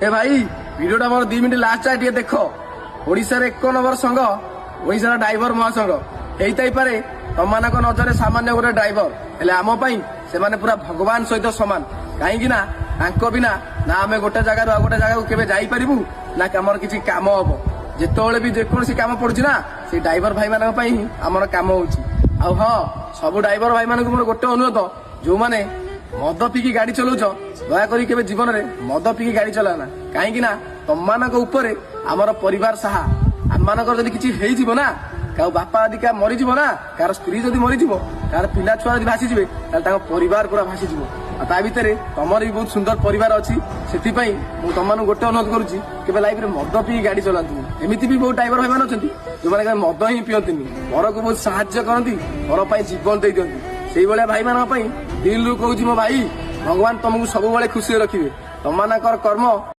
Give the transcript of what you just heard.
ए भाई भिडियोटा मोर 2 minute last जाए देख ओडिशार 1 नंबर संघ ओडिशार ड्राइवर महासंघ हेई पारे तमମାନଙ୍କ नजर सामान्य गोटे ड्राइवर हेले आम से पूरा भगवान सहित सामान कहीं बिना ना आम गोटे जगह गोटे जगह केवे जाइपारू ना आमर किसी काम हम जिते भी जेकोसी काम पड़ुछि ना से ड्राइवर भाई मान आमर काम होउछि आ हाँ सब ड्राइवर भाई मान मोर गोटे अनुरोध जो मैंने मद पीकी गाड़ी चलाउछ दयाकोरी केवे जीवन में मद पीकी गाड़ी चलाना कहीं तमମାନଙ୍କ उपरे आमर परिवार साहा आम मानकर जदि किछि हेइ जीवो ना क्या बापा आदि क्या मरीज ना कार स्त्री जदि मरीज कार पिला छुआ जब भासीजे परिवार पूरा भासीज ता भितर तमर भी बहुत सुंदर परिवार अच्छी से तुम गोटे अनुरोध करुच्ची केवल लाइफ में मद पी गाड़ी चलातु एमती भी बहुत ड्राइवर भाई मैंने अच्छा जो मैंने मद ही पियंती घर को बहुत साहाଯ୍य करती घर पर जीवन दे दिखती से भाई मान दिल रू कहूँ मो भाई भगवान तुमको सब खुशी रखिए तुम कर्म